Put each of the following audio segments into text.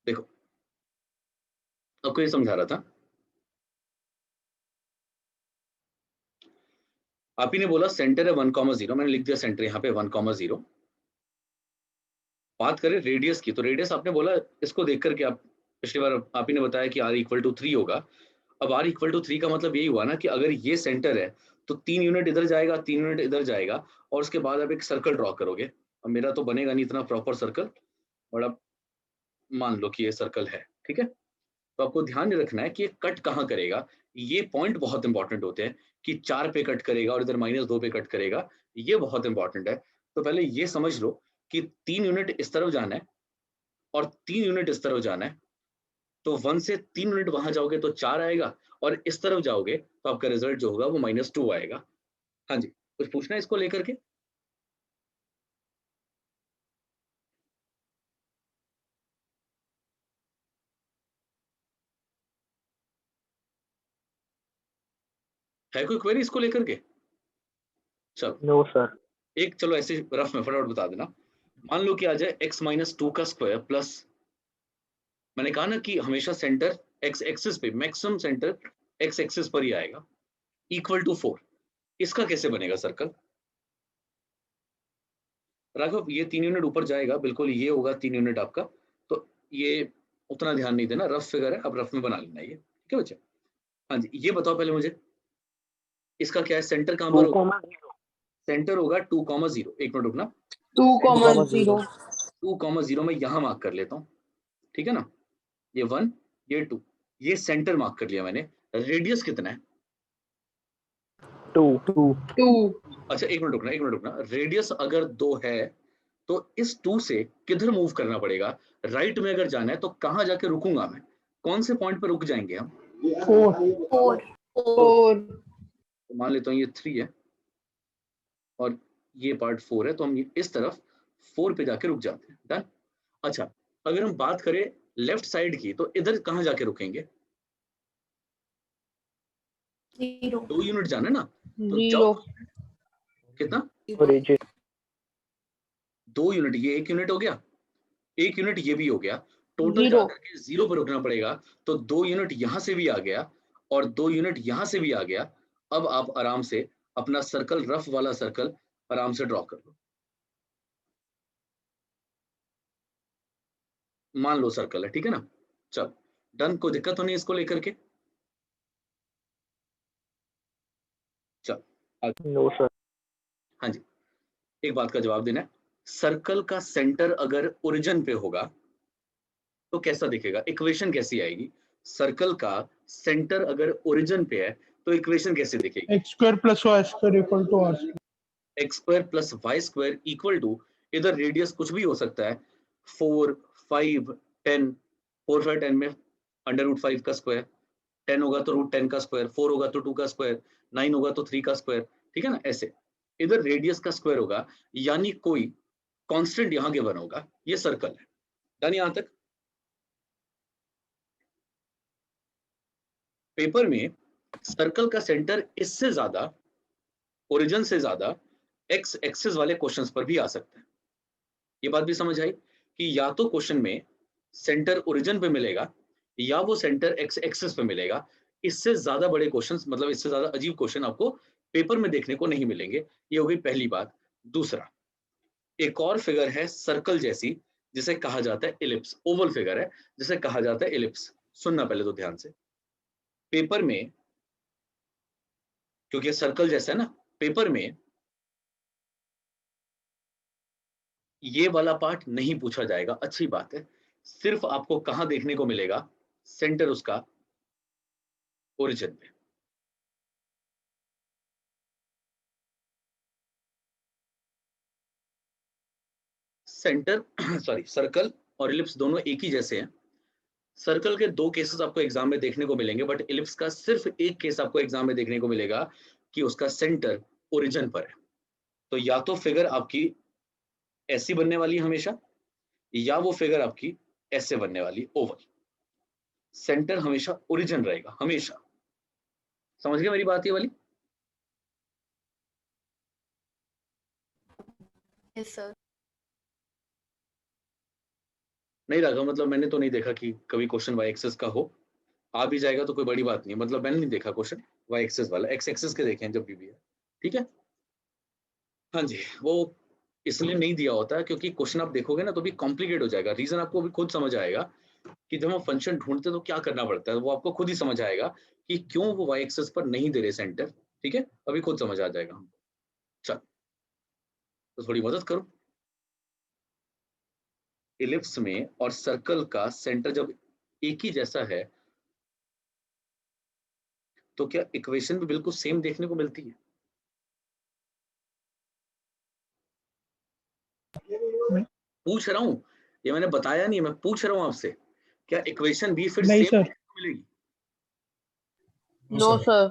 देखो, आपको ये समझा रहा था, आप ही ने बोला सेंटर है 1,0, मैंने लिख दिया सेंटर यहाँ पे 1,0। बात करें रेडियस की, तो रेडियस आपने बोला इसको देख कर के आप पिछली बार आप ही ने बताया कि r इक्वल टू 3 होगा। अब r इक्वल टू 3 का मतलब यही हुआ ना कि अगर ये सेंटर है तो 3 यूनिट इधर जाएगा, 3 यूनिट इधर जाएगा और उसके बाद आप एक सर्कल ड्रॉ करोगे। अब मेरा तो बनेगा नहीं इतना प्रॉपर सर्कल, और अब मान लो कि ये सर्कल है, ठीक है? तो आपको ध्यान ये रखना है कि ये कट कहाँ करेगा। ये पॉइंट बहुत इंपॉर्टेंट होते हैं कि 4 पे कट करेगा और इधर -2 पे कट करेगा, ये बहुत इंपॉर्टेंट है। तो पहले ये समझ लो कि 3 यूनिट इस तरफ जाना है और 3 यूनिट इस तरफ जाना है, तो 1 से 3 यूनिट वहां जाओगे तो 4 आएगा, और इस तरफ जाओगे तो आपका रिजल्ट जो होगा वो -2 आएगा। हाँ जी, कुछ पूछना है इसको लेकर के? है कोई क्वेरी इसको लेकर के? चलो, नो सर। एक चलो ऐसे रफ में फटाफट बता देना। मान लो कि आ जाए x-2 का स्क्वायर प्लस, मैंने कहा ना कि हमेशा सेंटर x एक्सिस पे, मैक्सिमम सेंटर x एक्सिस पर ही आएगा, इक्वल टू 4। इसका कैसे बनेगा सर्कल? राघव, ये 3 यूनिट ऊपर जाएगा, बिल्कुल ये होगा 3 यूनिट आपका। तो ये उतना ध्यान नहीं देना, रफ फिगर है, अब रफ में बना लेना ये, ठीक है बच्चे? हाँ जी, ये बताओ पहले मुझे, इसका क्या है, सेंटर कहाँ पर टू होगा? कॉमा सेंटर होगा 2,0। एक मिनट रुकना, 2,0। 2,0 में यहाँ मार्क कर लेता हूँ, ठीक है ना? ये 1, ये 2, ये सेंटर मार्क कर लिया मैंने। रेडियस कितना है? 2। अच्छा, एक मिनट रुकना, रेडियस अगर 2 है तो इस 2 से किधर मूव करना पड़ेगा? राइट में अगर जाना है तो कहाँ जाके रुकूंगा मैं? कौन से पॉइंट पर रुक जाएंगे हम? 4। 4। तो मान लेता हूँ ये 3 है और ये पार्ट 4 है, तो हम इस तरफ 4 पे जाके रुक जाते हैं। डन। अच्छा, अगर हम बात करें लेफ्ट साइड की, तो इधर कहाँ जाके रुकेंगे? 0। 2 यूनिट जाना है ना, तो 0। जाओ 2 यूनिट। कितना? ओरिजिन 2 यूनिट, ये 1 यूनिट हो गया, 1 यूनिट ये भी हो गया, टोटल 0। जाकर के 0 पर रुकना पड़ेगा। तो 2 यूनिट यहाँ से भी आ गया और 2 यूनिट यहाँ से भी आ गया। अब आप आराम से अपना सर्कल, रफ वाला सर्कल आराम से ड्रॉ कर लो। मान लो सर्कल है, ठीक है ना? चल, डन। कोई दिक्कत तो नहीं इसको लेकर के? चल, नो सर। हाँ जी, एक बात का जवाब देना है, सर्कल का सेंटर अगर ओरिजिन पे होगा तो कैसा दिखेगा? इक्वेशन कैसी आएगी? सर्कल का सेंटर अगर ओरिजिन पे है तो इक्वेशन कैसे दिखेगी? x² + y² = r²। X square plus y square equal to, इधर रेडियस कुछ भी हो सकता है, 4, 5, 10। 4, 5, 10 में √5 का स्क्वायर, 10 होगा तो √10 का स्क्वायर, 4 होगा तो 2 का स्क्वायर, 9 होगा तो 3 का स्क्वायर, ठीक है ना? ऐसे इधर रेडियस का स्क्वायर होगा, यानी कोई कांस्टेंट यहाँ गिवन होगा, ये सर्कल है। डन यहाँ तक? पेपर में सर्कल का सेंटर इससे ज्यादा, ओरिजिन से ज्यादा एक्स एक्सिस वाले क्वेश्चंस पर भी आ सकता है। ये बात भी समझ आई कि या तो क्वेश्चन में सेंटर ओरिजिन पे मिलेगा या वो सेंटर एक्स एक्सिस पे मिलेगा। इससे ज्यादा बड़े क्वेश्चंस, मतलब इससे ज्यादा अजीब क्वेश्चन आपको पेपर में देखने को नहीं मिलेंगे। ये हो गई पहली बात। दूसरा, एक और फिगर है सर्कल जैसी, जिसे कहा जाता है इलिप्स। ओवल फिगर है जिसे कहा जाता है इलिप्स। सुनना पहले तो ध्यान से। पेपर में, क्योंकि सर्कल जैसा है ना, पेपर में ये वाला पार्ट नहीं पूछा जाएगा, अच्छी बात है। सिर्फ आपको कहां देखने को मिलेगा? सेंटर उसका ओरिजिन पे। सेंटर सॉरी, सर्कल और इलिप्स दोनों एक ही जैसे हैं। सर्कल के 2 केसेस आपको एग्जाम में देखने को मिलेंगे, बट इलिप्स का सिर्फ एक केस आपको एग्जाम में देखने को मिलेगा कि उसका सेंटर ओरिजिन पर है। तो या तो फिगर आपकी ऐसी बनने वाली है हमेशा, या वो फिगर आपकी ऐसे बनने वाली, ओवल। सेंटर हमेशा ओरिजिन रहेगा, हमेशा। समझ गए मेरी बात ये वाली? Yes sir. नहीं रखा, मतलब मैंने तो नहीं देखा कि कभी क्वेश्चन वाई एक्सेस का हो। आ भी जाएगा तो कोई बड़ी बात नहीं, मतलब मैंने नहीं देखा क्वेश्चन वाई एक्सेस वाला, एक्स एक्सेस के देखे हैं जब भी है। ठीक है, हाँ जी। वो इसलिए नहीं दिया होता है क्योंकि क्वेश्चन आप देखोगे ना तो भी कॉम्प्लिकेट हो जाएगा। रीजन आपको अभी खुद समझ आएगा कि जब हम फंक्शन ढूंढते तो क्या करना पड़ता है, वो आपको खुद ही समझ आएगा कि क्यों वो वाई एक्सेस पर नहीं दे रहे सेंटर। ठीक है, अभी खुद समझ आ जाएगा हमको। चल, तो थोड़ी मदद करो। इलिप्स में और सर्कल का सेंटर जब एक ही जैसा है तो क्या इक्वेशन भी बिल्कुल सेम देखने को मिलती है? पूछ रहा हूं, ये मैंने बताया नहीं, मैं पूछ रहा हूं आपसे, क्या इक्वेशन भी फिर नहीं सेम सर। देखने को मिलेगी? No sir.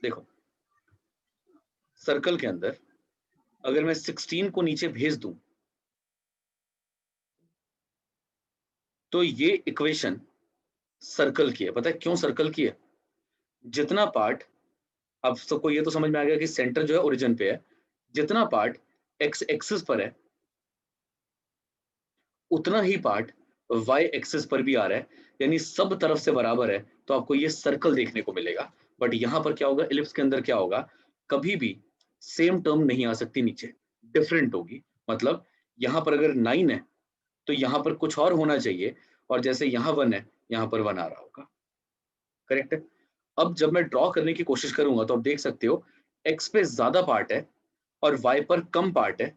देखो, सर्कल के अंदर अगर मैं 16 को नीचे भेज दूं तो ये इक्वेशन सर्कल की है। पता है क्यों सर्कल की है? जितना पार्ट, अब सबको ये तो समझ में आ गया कि सेंटर जो है ओरिजिन पे है, जितना पार्ट एक्स एक्सिस पर है उतना ही पार्ट वाई एक्सिस पर भी आ रहा है, यानी सब तरफ से बराबर है, तो आपको ये सर्कल देखने को मिलेगा। बट यहां पर क्या होगा, इलिप्स के अंदर क्या होगा, कभी भी सेम टर्म नहीं आ सकती नीचे, डिफरेंट होगी। मतलब यहां पर अगर 9 है तो यहां पर कुछ और होना चाहिए, और जैसे यहाँ 1 है यहाँ पर 1 आ रहा होगा। करेक्ट है। अब जब मैं ड्रॉ करने की कोशिश करूंगा तो आप देख सकते हो एक्स पे ज्यादा पार्ट है और वाई पर कम पार्ट है।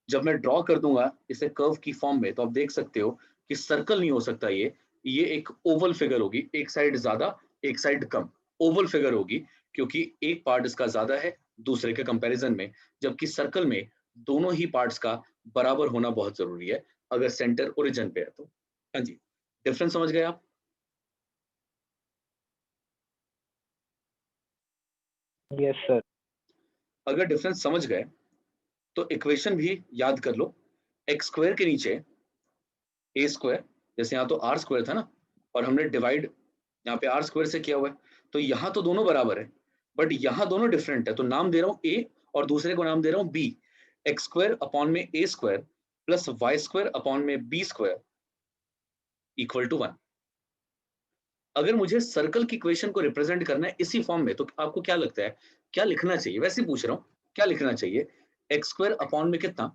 जब मैं ड्रॉ कर दूंगा इसे कर्व की फॉर्म में तो आप देख सकते हो कि सर्कल नहीं हो सकता, ये एक ओवल फिगर होगी, एक साइड ज्यादा एक साइड कम ओवल फिगर होगी, क्योंकि एक पार्ट इसका ज्यादा है दूसरे के कंपैरिजन में, जबकि सर्कल में दोनों ही पार्ट्स का बराबर होना बहुत जरूरी है अगर सेंटर ओरिजिन पे है तो। हाँ जी, डिफरेंस समझ गए आप? Yes sir. अगर डिफरेंस समझ गए तो इक्वेशन भी याद कर लो। एक्स स्क्वायर के नीचे ए स्क्वायर, जैसे यहाँ तो आर स्क्वायर था ना, और हमने डिवाइड यहाँ पे आर स्क्वायर से किया हुआ है, तो यहाँ तो दोनों बराबर है बट यहाँ दोनों डिफरेंट है, तो नाम दे रहा हूँ ए और दूसरे को नाम दे रहा हूँ बी। एक्स स्क्वायर अपॉन में a square plus y square upon में बी स्क्वायर इक्वल टू 1। अगर मुझे सर्कल की इक्वेशन को रिप्रेजेंट करना है इसी फॉर्म में तो आपको क्या लगता है क्या लिखना चाहिए? वैसे ही पूछ रहा हूँ, क्या लिखना चाहिए? एक्स स्क्वायर अपॉन में कितना?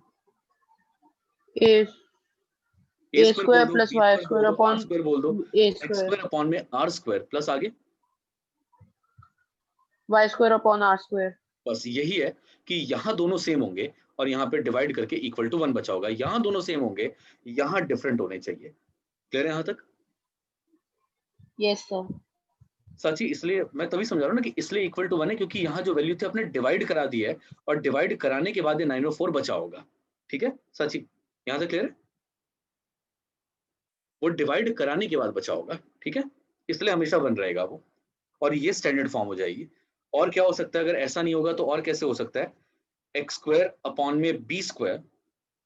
ए ए ए स्क्वायर बोल स्क्वायर दो, प्लस बी वाई स्क्वायर बोल स्क्वायर दो, आर अपॉन स्क्वायर बोल दो। A x square, square upon में आर स्क्वायर प्लस आगे y square upon r square. बस यही है कि यहाँ दोनों सेम होंगे और यहाँ पे डिवाइड करके इक्वल टू 1 बचा होगा। यहाँ दोनों सेम होंगे, यहाँ डिफरेंट होने चाहिए। क्लियर है यहाँ तक? Yes sir. सची, इसलिए मैं तभी समझा रहा हूँ ना कि इसलिए इक्वल टू 1 है क्योंकि यहाँ जो वैल्यू थी आपने डिवाइड करा दी है और डिवाइड कराने के बाद ये 904 बचा होगा। ठीक है सची, यहाँ तक क्लियर है? वो डिवाइड कराने के बाद बचा होगा। ठीक है, इसलिए हमेशा 1 रहेगा वो, और ये स्टैंडर्ड फॉर्म हो जाएगी। और क्या हो सकता है अगर ऐसा नहीं होगा तो? और कैसे हो सकता है? एक्स स्क्वायर अपॉन में b square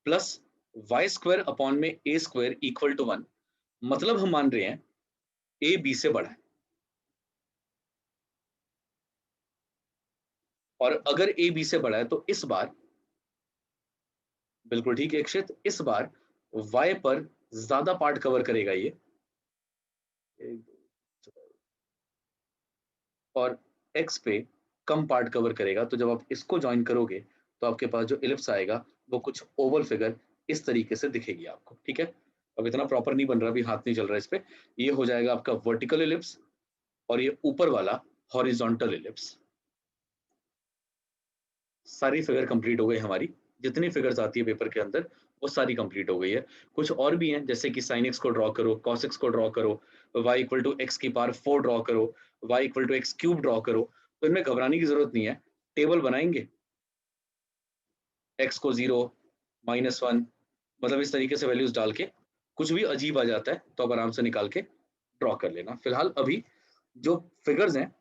plus y square upon में ए स्क्वायर इक्वल टू 1। मतलब हम मान रहे हैं ए बी से बड़ा है, और अगर ए बी से बड़ा है तो इस बार बिल्कुल ठीक है इक्षित, इस बार वाई पर ज्यादा पार्ट कवर करेगा ये, और एक्स पे कम पार्ट कवर करेगा। तो जब आप इसको ज्वाइन करोगे तो आपके पास जो इलिप्स आएगा वो कुछ ओवल फिगर इस तरीके से दिखेगी आपको। ठीक है, अब इतना प्रॉपर नहीं बन रहा, अभी हाथ नहीं चल रहा इस पे। ये हो जाएगा आपका वर्टिकल इलिप्स और ये ऊपर वाला हॉरिजॉन्टल इलिप्स। सारी फिगर कंप्लीट हो गई हमारी, जितनी फिगर्स आती है पेपर के अंदर वो सारी कंप्लीट हो गई है। कुछ और भी हैं जैसे कि साइन एक्स को ड्रॉ करो, कॉस एक्स को ड्रॉ करो, वाई इक्वल टू एक्स की पावर 4 ड्रॉ करो, y equal to x cube draw करो। तो इनमें घबराने की जरूरत नहीं है, टेबल बनाएंगे एक्स को 0 -1, मतलब इस तरीके से वैल्यूज डाल के कुछ भी अजीब आ जाता है तो आप आराम से निकाल के ड्रॉ कर लेना। फिलहाल अभी जो फिगर्स हैं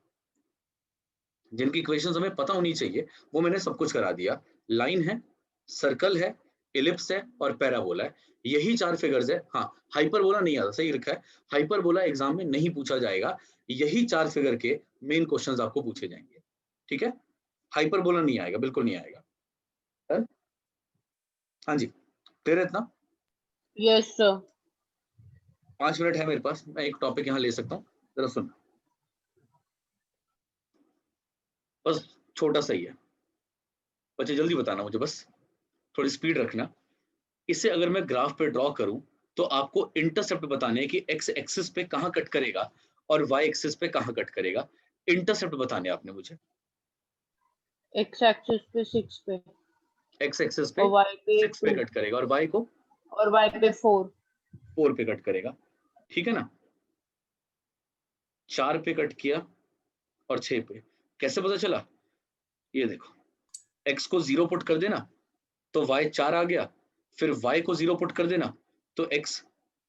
जिनकी इक्वेशंस हमें पता होनी चाहिए वो मैंने सब कुछ करा दिया। लाइन है, सर्कल है, इलिप्स है और पैराबोला है, यही 4 फिगर्स है। हाँ, हाइपरबोला नहीं आता, सही लिखा है, हाइपरबोला एग्जाम में नहीं पूछा जाएगा। यही 4 फिगर के मेन क्वेश्चंस आपको पूछे जाएंगे। ठीक है, हाइपरबोला नहीं आएगा, बिल्कुल नहीं आएगा। हाँ जी, क्लियर है इतना? Yes, sir. 5 मिनट है मेरे पास, मैं एक टॉपिक यहाँ ले सकता हूँ, जरा सुन, बस छोटा सा ही है, बच्चे जल्दी बताना मुझे, बस थोड़ी स्पीड रखना। इसे अगर मैं ग्राफ पे ड्रॉ करूं तो आपको इंटरसेप्ट बताने हैं कि एक्स एक्सिस पे कहां कट करेगा और वाई एक्सिस पे कहां कट करेगा। इंटरसेप्ट बताने आपने मुझे। X axis पे 6 पे एक्स एक्सिस पे और Y पे 6 पे 2 कट करेगा और वाई को और Y पे 4. 4 पे कट करेगा, ठीक है ना? 4 पे कट किया और 6 पे, कैसे पता चला? ये देखो, एक्स को 0 पुट कर देना तो वाई 4 आ गया, फिर वाई को 0 पुट कर देना तो एक्स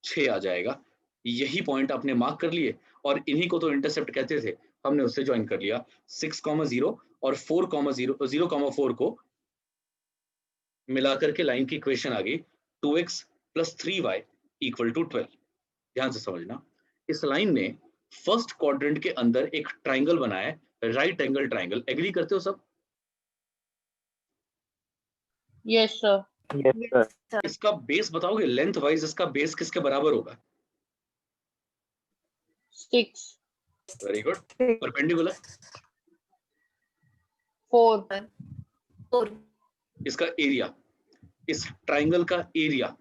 6 आ जाएगा। यही पॉइंट आपने मार्क कर लिए और इन्हीं को तो इंटरसेप्ट कहते थे, हमने उससे ज्वाइन कर लिया। 6,0 और 4,0 को मिला करके लाइन की इक्वेशन आ गई 2x + 3y = 12। ध्यान से समझना, इस लाइन ने फर्स्ट क्वाड्रेंट के अंदर एक ट्राइंगल बनाया है, राइट एंगल ट्राइंगल। एग्री करते हो सब? Yes, sir. Yes, sir. sir. इसका बेस बताओगे? लेंथ वाइज इसका बेस किसके बराबर होगा? 6. Very good. परपेंडिकुलर? 4. 4. इसका एरिया, इस ट्राइंगल का area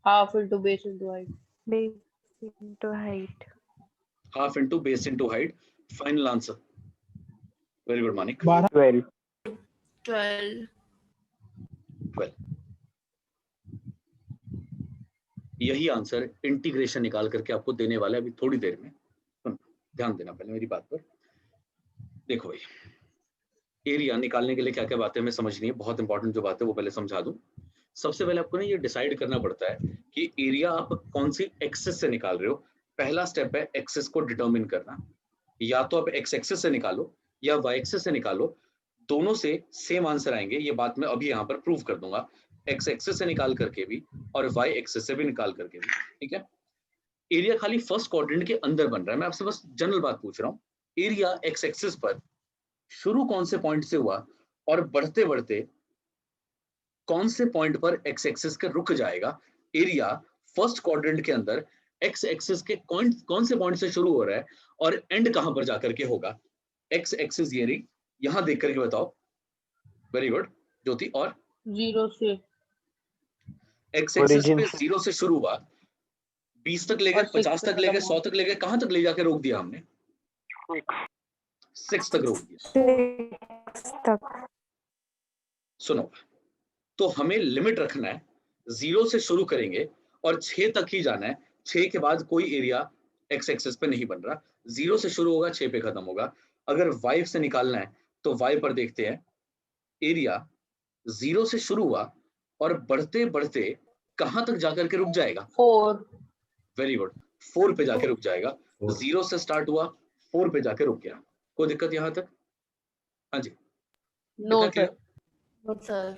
Half into base into height. Base into height. Half into base into height. Final answer. Very good Manik. 12. 12. 12। यही आंसर इंटीग्रेशन निकाल करके आपको देने वाला है अभी थोड़ी देर में। ध्यान देना पहले मेरी बात पर। देखो भाई, एरिया निकालने के लिए क्या क्या बातें हमें समझनी है, बहुत इंपॉर्टेंट जो बात है वो पहले समझा दूं। सबसे पहले आपको ना ये डिसाइड करना पड़ता है कि एरिया आप कौन सी एक्सिस से निकाल रहे हो। पहला स्टेप है एक्सिस को डिटरमिन करना। या तो आप एक्स एक्सिस से निकालो या वाई एक्सिस से निकालो, दोनों से सेम आंसर आएंगे। ये बात मैं अभी यहाँ पर प्रूव कर दूंगा, एक्स एक्सिस से निकाल करके भी और वाई एक्सिस से भी निकाल करके भी, ठीक है? एरिया खाली फर्स्ट क्वाड्रेंट के अंदर बन रहा है, मैं आपसे बस जनरल बात पूछ रहा हूँ। एरिया एक्स एक्सिस पर शुरू कौन से पॉइंट से हुआ और बढ़ते बढ़ते कौन से पॉइंट पर एक्स एक्सिस के रुक जाएगा। एरिया फर्स्ट क्वाड्रेंट के अंदर एक्स एक्सिस के कौन से पॉइंट से शुरू हो रहा है और एंड कहां पर जाकर के होगा। एक्स एक्सिस ये रही, यहां देख करके बताओ। वेरी गुड ज्योति। और 0 से एक्स एक्सिस Origin पे से 0 से शुरू हुआ, 20 तक ले गए, और 6 50 पे तक ले गए, खत्म 100 तक ले गए, कहां तक ले जाके रोक दिया हमने? 6 तक रोक दिया। 6 तक. सुनो, तो हमें लिमिट रखना है, 0 से शुरू करेंगे और 6 तक ही जाना है। 6 के बाद कोई एरिया एक्स एक्सिस पे नहीं बन रहा। 0 से शुरू होगा, 6 पे खत्म होगा। अगर y से निकालना है तो y पर देखते हैं, एरिया 0 से शुरू हुआ और बढ़ते बढ़ते कहां तक जाकर के रुक जाएगा? 4. वेरी गुड, 4 पे जाके रुक जाएगा। 0 से स्टार्ट हुआ, 4 पे जाके रुक गया। कोई दिक्कत यहां तक? हाँ जी, No, इतना sir. क्लियर? No, sir.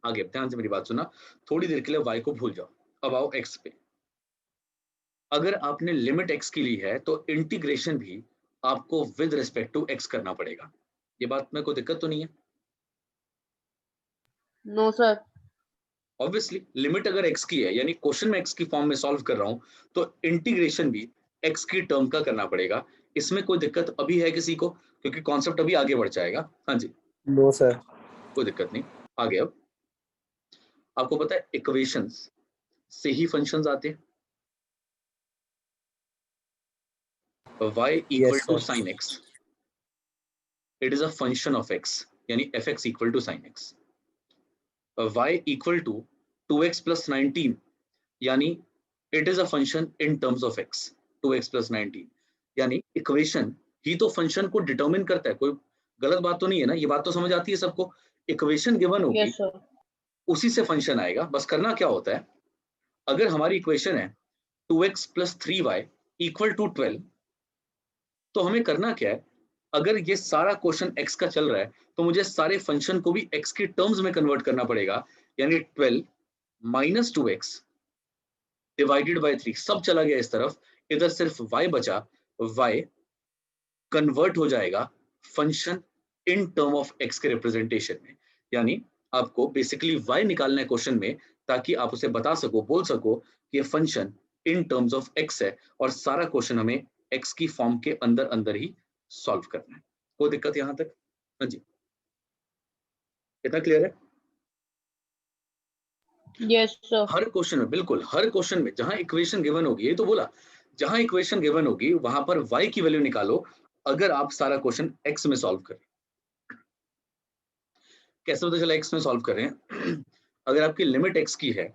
आगे ध्यान से मेरी बात सुना, थोड़ी देर के लिए y को भूल जाओ, अब आओ x पे। अगर आपने लिमिट x की ली है तो इंटीग्रेशन भी आपको विद रिस्पेक्ट टू x करना पड़ेगा। ये बात में कोई दिक्कत तो नहीं है? No, sir. ऑब्वियसली लिमिट अगर x की है, यानी क्वेश्चन में x की फॉर्म में सॉल्व कर रहा हूं, तो इंटीग्रेशन भी x की टर्म का करना पड़ेगा। इसमें कोई दिक्कत अभी है किसी को? क्योंकि कॉन्सेप्ट अभी आगे बढ़ जाएगा। हाँ जी, No, sir. कोई दिक्कत नहीं। आगे अब आपको पता है इक्वेशंस से ही फंक्शंस आते हैं। y equal Yes, to sir. sin x, it is a function of x, यानी fx equal to sin x। y equal to 2x plus 19, यानी it is a function in terms of x, 2x plus 19। यानी equation ही तो function को determine करता है। कोई गलत बात तो नहीं है ना? ये बात तो समझ आती है सबको? इक्वेशन गिवन होगी, Yes, sir. उसी से फंक्शन आएगा। बस करना क्या होता है, अगर हमारी इक्वेशन है 2x plus 3y equal to 12, तो हमें करना क्या है, अगर ये सारा क्वेश्चन x का चल रहा है तो मुझे सारे फंक्शन को भी x के टर्म्स में कन्वर्ट करना पड़ेगा। यानी 12 minus 2x डिवाइडेड बाय 3, सब चला गया इस तरफ, इधर सिर्फ y बचा। y कन्वर्ट हो जाएगा function in term of x के रिप्रेजेंटेशन में। यानी आपको बेसिकली y निकालना है क्वेश्चन में, ताकि आप उसे बता सको, बोल सको कि ये function in terms of x है और सारा क्वेश्चन हमें x की फॉर्म के अंदर अंदर ही सॉल्व करना है। कोई दिक्कत यहां तक? हाँ जी, कितना क्लियर है? Yes, sir. हर क्वेश्चन में, बिल्कुल हर क्वेश्चन में जहां इक्वेशन गिवन होगी, ये तो बोला, जहां इक्वेशन गिवन होगी वहां पर y की वैल्यू निकालो, अगर आप सारा क्वेश्चन x में सॉल्व करें। कैसे पता चला x में सॉल्व कर रहे हैं? अगर आपकी लिमिट x की है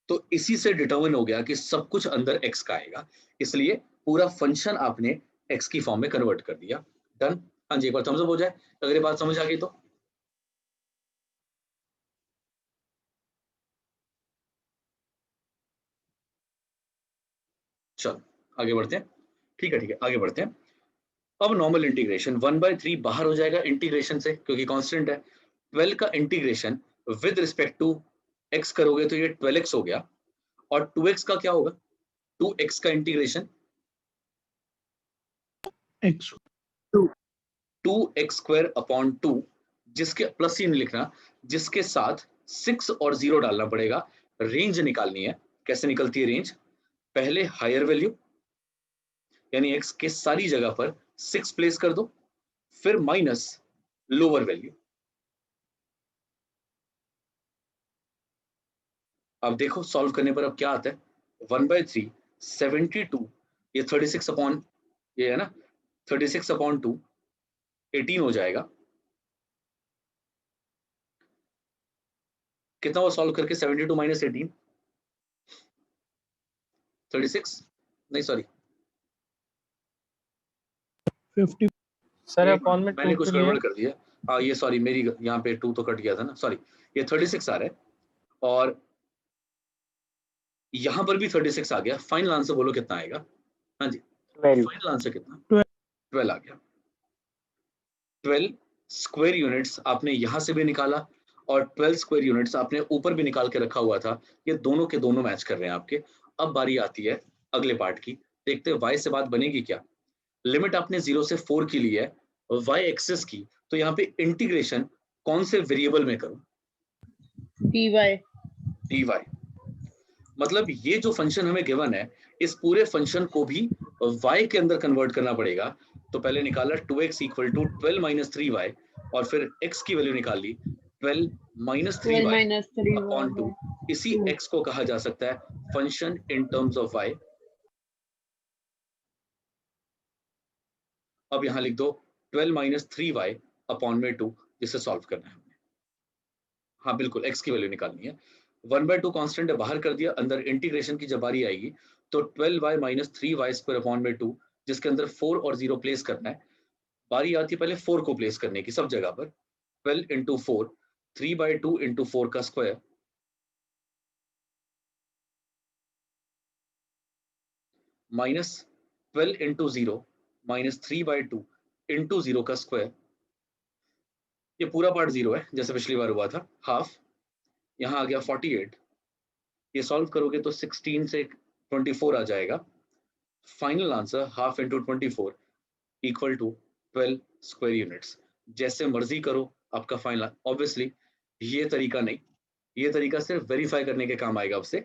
तो इसी से डिटरमिन हो गया कि सब कुछ अंदर x का आएगा, इसलिए पूरा फंक्शन आपने x की फॉर्म में कन्वर्ट कर दिया। डन? हाँ जी, एक बार थम्स अप हो जाए अगर ये बात समझ आ गई तो। चलो आगे बढ़ते हैं। ठीक है, आगे बढ़ते हैं। अब नॉर्मल इंटीग्रेशन 1/3 बाहर हो जाएगा इंटीग्रेशन से, क्योंकि कांस्टेंट है। 12 का integration with respect to x करोगे तो ये 12x हो गया, और 2x का क्या होगा? 2x का इंटीग्रेशन X 2x² अपॉन 2, जिसके प्लस ही नहीं लिखना, जिसके साथ 6 और 0 डालना पड़ेगा। रेंज निकालनी है। कैसे निकलती है रेंज? पहले हायर वैल्यू यानी x के सारी जगह पर 6 प्लेस कर दो, फिर माइनस लोअर वैल्यू। अब देखो सॉल्व करने पर अब क्या आता है? 1/3 72, ये 36 अपॉन, ये है ना 36 अपॉन 2 18 हो जाएगा। कितना वो सॉल्व करके? 72 माइनस 18 36, नहीं सॉरी 50 सर अपॉन में मैंने 2 कुछ क्यों नहीं है? गड़बड़ कर दिया। हाँ ये सॉरी, मेरी यहाँ पे 2 तो कट गया था ना, सॉरी। ये 36 आ रहा है और यहाँ पर भी 36 आ गया। फाइनल आंसर बोलो कितना आएगा? हाँ जी, 12। फाइनल आंसर कितना? 12 12 आ गया। 12 स्क्वायर यूनिट्स आपने यहां से भी निकाला और 12 स्क्वायर यूनिट्स आपने ऊपर भी निकाल के रखा हुआ था। ये दोनों के दोनों मैच कर रहे हैं आपके। अब बारी आती है अगले पार्ट की। देखते हैं y से बात बनेगी क्या। लिमिट आपने 0 से 4 की ली है, y एक्सिस की, तो यहाँ पे इंटीग्रेशन कौन से वेरिएबल में करूं? dy. dy। मतलब ये जो फंक्शन हमें गिवन है, इस पूरे फंक्शन को भी y के अंदर कन्वर्ट करना पड़ेगा। तो पहले निकाला 2x = 12 - 3y, और फिर x की वैल्यू निकाल ली 12 - 12 3y minus 3 अपॉन 2। इसी x को कहा जा सकता है function in terms of y। अब यहां लिख दो 12 - 3y अपॉन में 2, जिसे सॉल्व करना है हमने। हाँ बिल्कुल, x की वैल्यू निकालनी है। 1/2 कांस्टेंट है, बाहर कर दिया। अंदर इंटीग्रेशन की जब बारी आएगी तो 12y - 3y² अपॉन में 2, जिसके अंदर 4 और 0 प्लेस करना है। बारी आती है पहले 4 को प्लेस करने की सब जगह पर। 12 × 4, 3/2 × 4 का स्क्वायर, माइनस 12 × 0 माइनस 3/2 × 0 का स्क्वायर। ये पूरा पार्ट 0 है जैसे पिछली बार हुआ था। हाफ, यहाँ आ गया 48। ये सॉल्व करोगे तो 16 से 24 आ जाएगा। Final answer half × 24 = 12 square units. जैसे मर्जी करो आपका फाइनल। ऑब्वियसली ये तरीका नहीं, ये तरीका सिर्फ वेरीफाई करने के काम आएगा आपसे,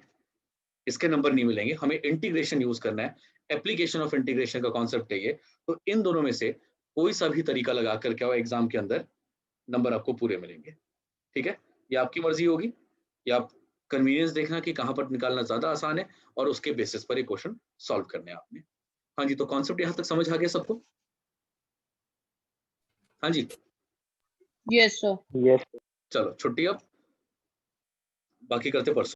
इसके नंबर नहीं मिलेंगे। हमें इंटीग्रेशन यूज करना है, एप्लीकेशन ऑफ इंटीग्रेशन का कॉन्सेप्ट है ये। तो इन दोनों में से कोई सा भी तरीका लगा कर क्या हो, एग्जाम के अंदर नंबर आपको पूरे मिलेंगे। ठीक है, ये आपकी मर्जी होगी, या आप कन्वीनियंस देखना कि कहां पर निकालना ज्यादा आसान है और उसके बेसिस पर ये क्वेश्चन सॉल्व करने हैं आपने। हाँ जी, तो कॉन्सेप्ट यहां तक समझ आ गया सबको? हाँ जी, Yes, sir. यस। चलो छुट्टी अब, बाकी करते परसों।